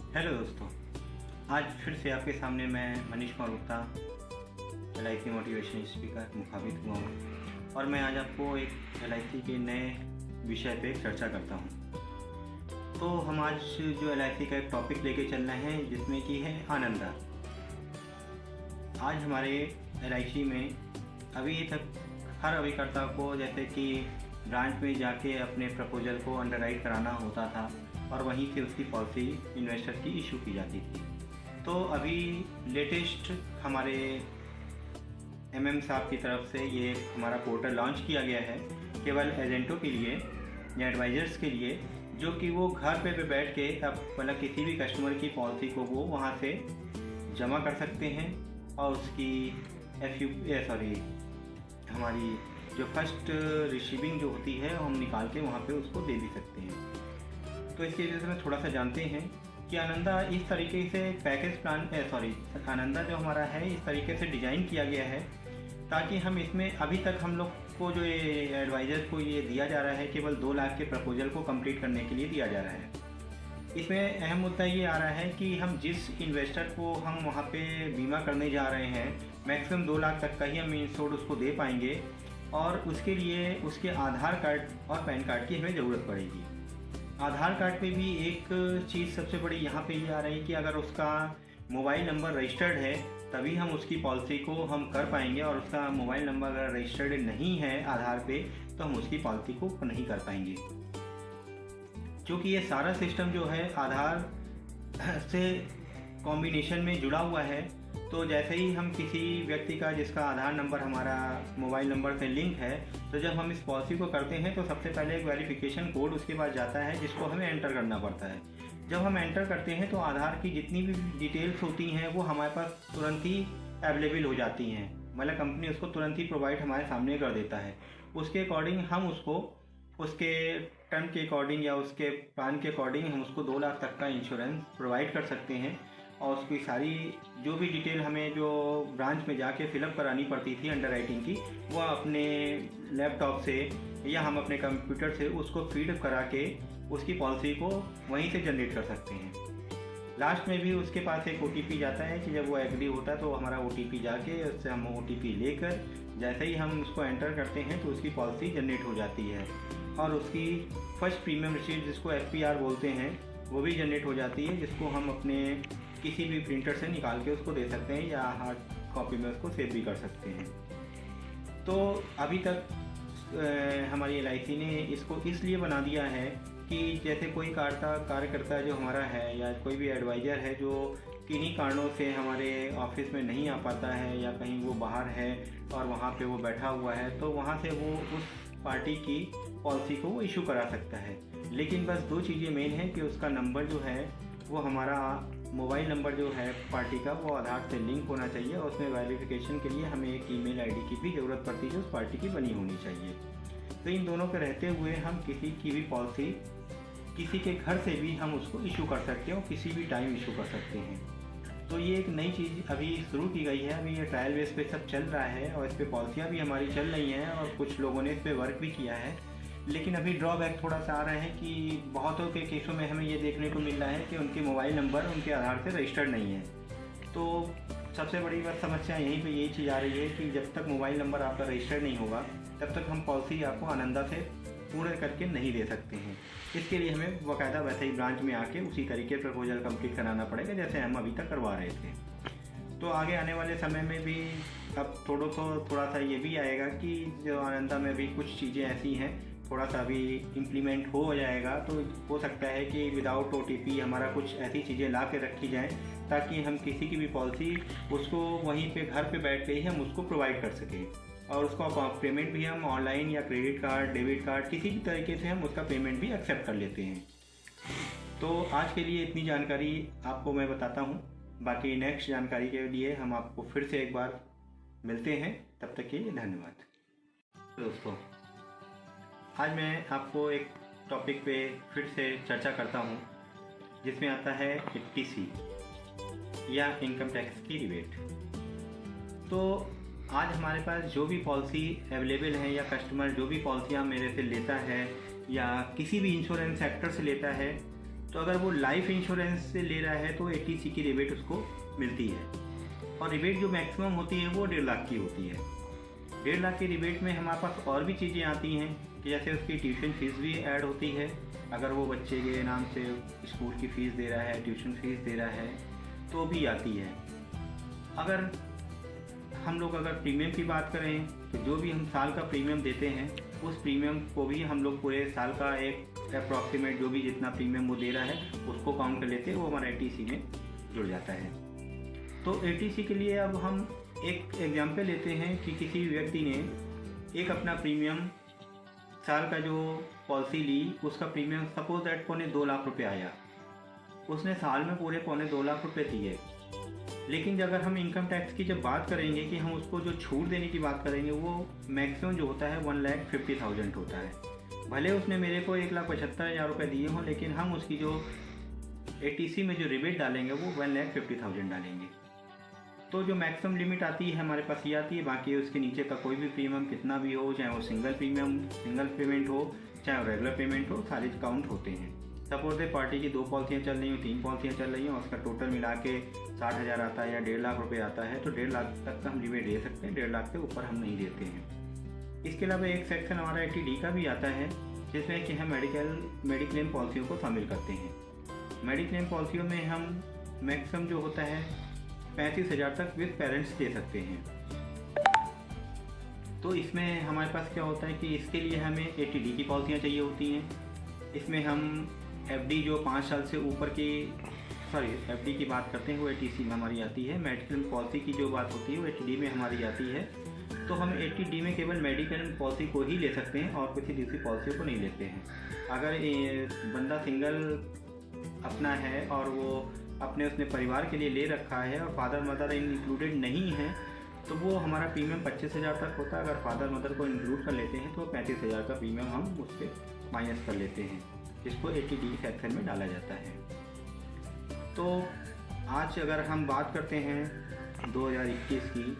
Hello दोस्तों, आज फिर से आपके सामने मैं Manish Kumar Gupta LIC motivation speaker मुखातिब हुआ हूँ और मैं आज आपको एक LIC के नए विषय पे चर्चा करता हूँ। तो हम आज जो LIC का एक टॉपिक लेके चल रहे हैं जिसमें कि है आनंदा। आज हमारे LIC में अभी तक हर अभिकर्ता को जैसे कि ब्रांच में जाके अपने प्रपोजल को अंडरराइट कराना होता था और वहीं से उसकी पॉलिसी इन्वेस्टर की इशू की जाती थी। तो अभी लेटेस्ट हमारे MM साहब की तरफ से ये हमारा पोर्टल लॉन्च किया गया है केवल एजेंटों के लिए या एडवाइज़र्स के लिए, जो कि वो घर पे बैठ के अब मतलब किसी भी कस्टमर की पॉलिसी को वो वहाँ से जमा कर सकते हैं और उसकी हमारी जो फर्स्ट रिसीविंग जो होती है हम निकाल के वहाँ पे उसको दे भी सकते हैं। तो इसकी वजह से मैं थोड़ा सा जानते हैं कि आनंदा इस तरीके से पैकेज प्लान आनंदा जो हमारा है इस तरीके से डिज़ाइन किया गया है ताकि हम इसमें अभी तक हम लोग को जो ये एडवाइज़र को ये दिया जा रहा है केवल 2 लाख के प्रपोजल को कंप्लीट करने के लिए दिया जा रहा है। इसमें अहम मुद्दा ये आ रहा है कि हम जिस इन्वेस्टर को हम वहाँ पे बीमा करने जा रहे हैं मैक्सिमम 2 लाख तक का ही हम इंश्योर्ड उसको दे पाएंगे और उसके लिए उसके आधार कार्ड और पैन कार्ड की हमें ज़रूरत पड़ेगी। आधार कार्ड पे भी एक चीज़ सबसे बड़ी यहाँ पे ये आ रही है कि अगर उसका मोबाइल नंबर रजिस्टर्ड है तभी हम उसकी पॉलिसी को हम कर पाएंगे और उसका मोबाइल नंबर अगर रजिस्टर्ड नहीं है आधार पे तो हम उसकी पॉलिसी को नहीं कर पाएंगे। क्योंकि ये सारा सिस्टम जो है आधार से कॉम्बिनेशन में जुड़ा हुआ है, तो जैसे ही हम किसी व्यक्ति का जिसका आधार नंबर हमारा मोबाइल नंबर से लिंक है तो जब हम इस पॉलिसी को करते हैं तो सबसे पहले एक वेरिफिकेशन कोड उसके बाद जाता है जिसको हमें एंटर करना पड़ता है। जब हम एंटर करते हैं तो आधार की जितनी भी डिटेल्स होती हैं वो हमारे पास तुरंत ही अवेलेबल हो जाती हैं, मतलब कंपनी उसको तुरंत ही प्रोवाइड हमारे सामने कर देता है। उसके अकॉर्डिंग हम उसको उसके टर्म के अकॉर्डिंग या उसके प्लान के अकॉर्डिंग हम उसको 2 लाख तक का इंश्योरेंस प्रोवाइड कर सकते हैं और उसकी सारी जो भी डिटेल हमें जो ब्रांच में जाके फिलअप करानी पड़ती थी अंडरराइटिंग की वो अपने लैपटॉप से या हम अपने कंप्यूटर से उसको फीड करा के उसकी पॉलिसी को वहीं से जनरेट कर सकते हैं। लास्ट में भी उसके पास एक OTP जाता है कि जब वो एग्री होता है तो हमारा OTP जाके उससे हम OTP लेकर जैसे ही हम उसको एंटर करते हैं तो उसकी पॉलिसी जनरेट हो जाती है और उसकी फर्स्ट प्रीमियम रिसीट जिसको FPR बोलते हैं वो भी जनरेट हो जाती है, जिसको हम अपने किसी भी प्रिंटर से निकाल के उसको दे सकते हैं या हार्ड कॉपी में उसको सेव भी कर सकते हैं। तो अभी तक हमारी LIC ने इसको इसलिए बना दिया है कि जैसे कोई कार्यकर्ता जो हमारा है या कोई भी एडवाइज़र है जो किन्हीं कारणों से हमारे ऑफिस में नहीं आ पाता है या कहीं वो बाहर है और वहाँ पे वो बैठा हुआ है तो वहाँ से वो उस पार्टी की पॉलिसी को वो इशू करा सकता है। लेकिन बस 2 चीज़ें मेन है कि उसका नंबर जो है वो हमारा मोबाइल नंबर जो है पार्टी का वो आधार से लिंक होना चाहिए और उसमें वेरिफिकेशन के लिए हमें एक ईमेल आईडी की भी ज़रूरत पड़ती है जो उस पार्टी की बनी होनी चाहिए। तो इन दोनों के रहते हुए हम किसी की भी पॉलिसी किसी के घर से भी हम उसको इशू कर सकते हैं और किसी भी टाइम इशू कर सकते हैं। तो ये एक नई चीज़ अभी शुरू की गई है, अभी ये ट्रायल बेस पे सब चल रहा है और इस पर पॉलिसियाँ भी हमारी चल रही हैं और कुछ लोगों ने इस पर वर्क भी किया है। लेकिन अभी ड्रॉबैक थोड़ा सा आ रहा है कि बहुतों के केसों में हमें ये देखने को मिल रहा है कि उनके मोबाइल नंबर उनके आधार से रजिस्टर्ड नहीं है। तो सबसे बड़ी बात समस्या यहीं पे यही चीज़ आ रही है कि जब तक मोबाइल नंबर आपका रजिस्टर्ड नहीं होगा तब तक हम पॉलिसी आपको आनंदा से पूर्ण करके नहीं दे सकते हैं। इसके लिए हमें बाकायदा वैसे ही ब्रांच में आके उसी तरीके प्रपोजल कंप्लीट कराना पड़ेगा जैसे हम अभी तक करवा रहे थे। तो आगे आने वाले समय में भी अब थोड़ा सा ये भी आएगा कि जो आनंदा में भी कुछ चीज़ें ऐसी हैं थोड़ा सा अभी इम्प्लीमेंट हो जाएगा तो हो सकता है कि विदाउट OTP हमारा कुछ ऐसी चीज़ें ला के रखी जाएँ ताकि हम किसी की भी पॉलिसी उसको वहीं पे घर पे बैठ के ही हम उसको प्रोवाइड कर सकें और उसका पेमेंट भी हम ऑनलाइन या क्रेडिट कार्ड डेबिट कार्ड किसी भी तरीके से हम उसका पेमेंट भी एक्सेप्ट कर लेते हैं। तो आज के लिए इतनी जानकारी आपको मैं बताता हूँ, बाकी नेक्स्ट जानकारी के लिए हम आपको फिर से एक बार मिलते हैं, तब तक के लिए धन्यवाद। दोस्तों, आज मैं आपको एक टॉपिक पे फिर से चर्चा करता हूँ जिसमें आता है 80C या इनकम टैक्स की रिबेट। तो आज हमारे पास जो भी पॉलिसी अवेलेबल है या कस्टमर जो भी पॉलिसियाँ मेरे से लेता है या किसी भी इंश्योरेंस सेक्टर से लेता है तो अगर वो लाइफ इंश्योरेंस से ले रहा है तो ATC की रिबेट उसको मिलती है, और रिबेट जो मैक्सिमम होती है वो 1.5 लाख की होती है। 1.5 लाख की रिबेट में हमारे पास और भी चीज़ें आती हैं कि जैसे उसकी ट्यूशन फीस भी ऐड होती है। अगर वो बच्चे के नाम से स्कूल की फ़ीस दे रहा है, ट्यूशन फीस दे रहा है, तो भी आती है। अगर हम लोग प्रीमियम की बात करें तो जो भी हम साल का प्रीमियम देते हैं उस प्रीमियम को भी हम लोग पूरे साल का एक अप्रॉक्सीमेट जो भी जितना प्रीमियम वो दे रहा है उसको काउंट कर लेते हैं, वो हमारा ATC में जुड़ जाता है। तो ATC के लिए अब हम एक एग्जाम्पल लेते हैं कि किसी व्यक्ति ने एक अपना प्रीमियम साल का जो पॉलिसी ली, उसका प्रीमियम सपोज दैट 2.25 लाख रुपये आया। उसने साल में पूरे 2.25 लाख रुपये दिए। लेकिन अगर हम इनकम टैक्स की जब बात करेंगे कि हम उसको जो छूट देने की बात करेंगे, वो मैक्सिमम जो होता है 1,50,000 होता है। भले उसने मेरे को 1,75,000 रुपये दिए हों, लेकिन हम उसकी जो ATC में जो रिबेट डालेंगे वो 1,50,000 डालेंगे। तो जो मैक्सिमम लिमिट आती है हमारे पास ये आती है। बाकी उसके नीचे का कोई भी प्रीमियम कितना भी हो, चाहे वो सिंगल पेमेंट हो, चाहे वो रेगुलर पेमेंट हो, सारे काउंट होते हैं। सपोज है पार्टी की 2 पॉलिसियाँ चल रही हो, 3 पॉलिसियाँ चल रही हो, उसका टोटल मिला के 60,000 आता है या 1.5 लाख रुपये आता है, तो 1.5 लाख तक का हम रिबेट दे सकते हैं। 1.5 लाख से ऊपर हम नहीं देते हैं। इसके अलावा एक सेक्शन हमारा ATD का भी आता है, जिसमें कि हम मेडिक्लेम पॉलिसियों को शामिल करते हैं। मेडिक्लेम पॉलिसियों में हम मैक्सिमम जो होता है 35,000 तक विद पेरेंट्स दे सकते हैं। तो इसमें हमारे पास क्या होता है कि इसके लिए हमें ATD की पॉलिसियाँ चाहिए होती हैं। इसमें हम FD जो 5 साल से ऊपर की FD की बात करते हैं वो ATC में हमारी आती है। मेडिकल पॉलिसी की जो बात होती है वो ATD में हमारी आती है। तो हम ATD में केवल मेडिकल पॉलिसी को ही ले सकते हैं और किसी दूसरी पॉलिसी को नहीं लेते हैं। अगर बंदा सिंगल अपना है और वो उसने परिवार के लिए ले रखा है और फादर मदर इंक्लूडेड नहीं है, तो वो हमारा प्रीमियम 25,000 तक होता है। अगर फादर मदर को इंक्लूड कर लेते हैं तो 35,000 का प्रीमियम हम उस पर माइनस कर लेते हैं, जिसको ATD सेक्शन में डाला जाता है। तो आज अगर हम बात करते हैं 2021 की,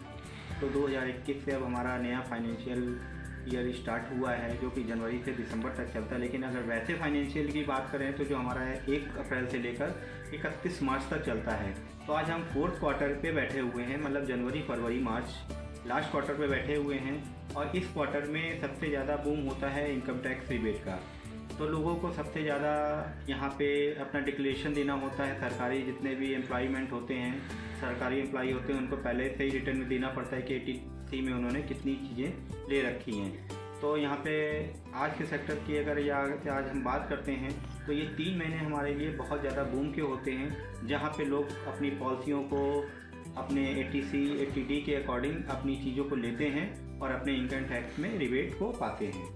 तो 2021 से अब हमारा नया फाइनेंशियल ईयर स्टार्ट हुआ है, जो कि जनवरी से दिसंबर तक चलता है। लेकिन अगर वैसे फाइनेंशियल की बात करें तो जो हमारा है 1 अप्रैल से लेकर 31 मार्च तक चलता है। तो आज हम 4th क्वार्टर पे बैठे हुए हैं, मतलब जनवरी, फरवरी, मार्च लास्ट क्वार्टर पे बैठे हुए हैं। और इस क्वार्टर में सबसे ज़्यादा बूम होता है इनकम टैक्स रिबेट का। तो लोगों को सबसे ज़्यादा यहाँ पे अपना डिक्लेरेशन देना होता है। सरकारी जितने भी एम्प्लॉयमेंट होते हैं, सरकारी एम्प्लॉई होते हैं, उनको पहले से ही रिटर्न में देना पड़ता है कि ATC में उन्होंने कितनी चीज़ें ले रखी हैं। तो यहाँ पे आज के सेक्टर की अगर आज हम बात करते हैं तो ये 3 महीने हमारे लिए बहुत ज़्यादा बूम के होते हैं, जहाँ पे लोग अपनी पॉलिसियों को अपने ATC ATD के अकॉर्डिंग अपनी चीज़ों को लेते हैं और अपने इनकम टैक्स में रिबेट को पाते हैं।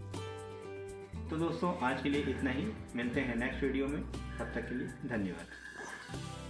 तो दोस्तों आज के लिए इतना ही, मिलते हैं नेक्स्ट वीडियो में, तब तक के लिए धन्यवाद।